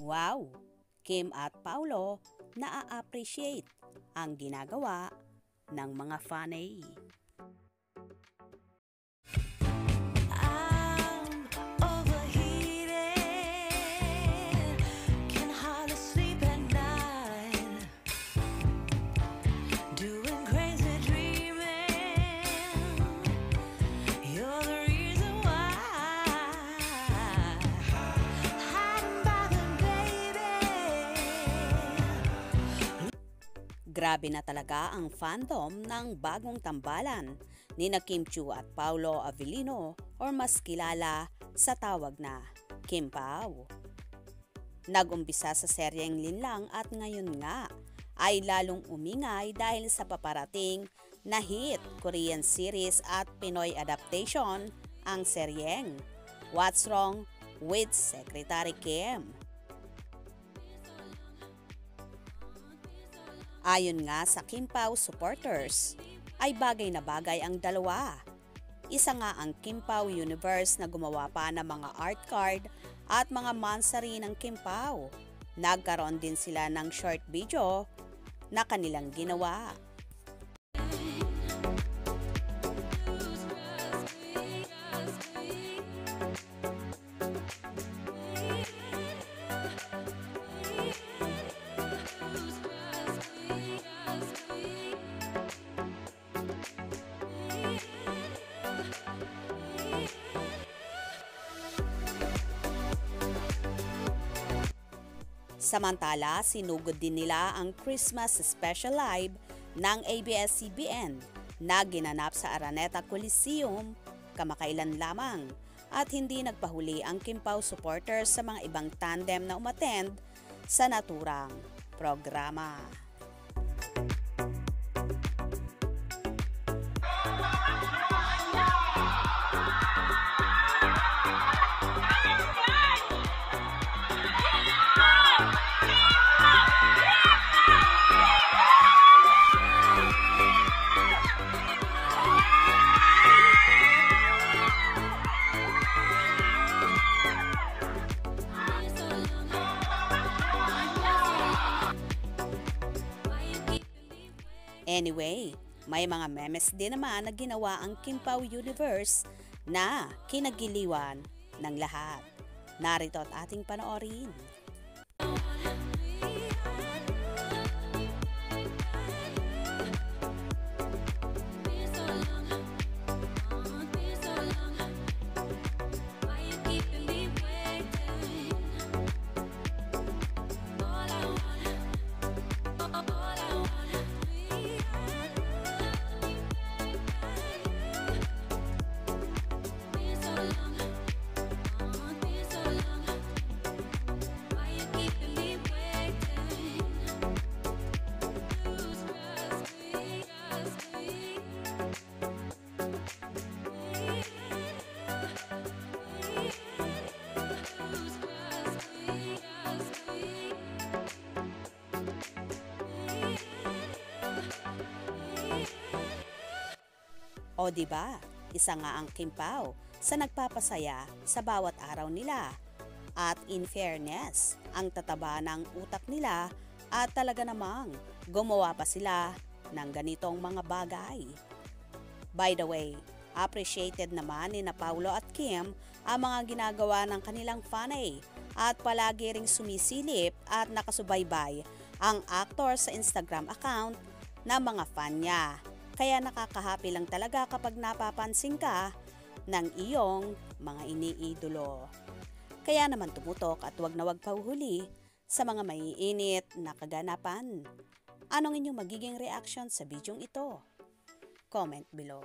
Wow! Kim at Paulo na-appreciate ang ginagawa ng mga fanay. Grabe na talaga ang fandom ng bagong tambalan ni Kim Chiu at Paulo Avellino or mas kilala sa tawag na Kim Pao. Nag-umpisa sa seryeng linlang at ngayon nga ay lalong umingay dahil sa paparating na hit Korean series at Pinoy adaptation ang seryeng What's Wrong with Secretary Kim. Ayon nga sa Kim Pao supporters, ay bagay na bagay ang dalawa. Isa nga ang Kim Pao Universe na gumawa pa ng mga art card at mga mansari ng Kim Pao. Nagkaroon din sila ng short video na kanilang ginawa. Samantala, sinugod din nila ang Christmas Special Live ng ABS-CBN na ginanap sa Araneta Coliseum kamakailan lamang at hindi nagpahuli ang Kim Pao supporters sa mga ibang tandem na umattend sa naturang programa. Anyway, may mga memes din naman na ginawa ang Kim Pao Universe na kinagiliwan ng lahat. Narito at ating panoorin. O diba, isa nga ang Kim Pao sa nagpapasaya sa bawat araw nila. At in fairness, ang tataba ng utak nila at talaga namang gumawa pa sila ng ganitong mga bagay. By the way, appreciated naman ni Paulo at Kim ang mga ginagawa ng kanilang fanay at palagi ring sumisilip at nakasubaybay ang actor sa Instagram account ng mga fan niya. Kaya nakakahappy lang talaga kapag napapansin ka ng iyong mga iniidolo. Kaya naman tumutok at wag na wag pahuhuli sa mga maiinit na kaganapan. Anong inyong magiging reaction sa bidyong ito? Comment below.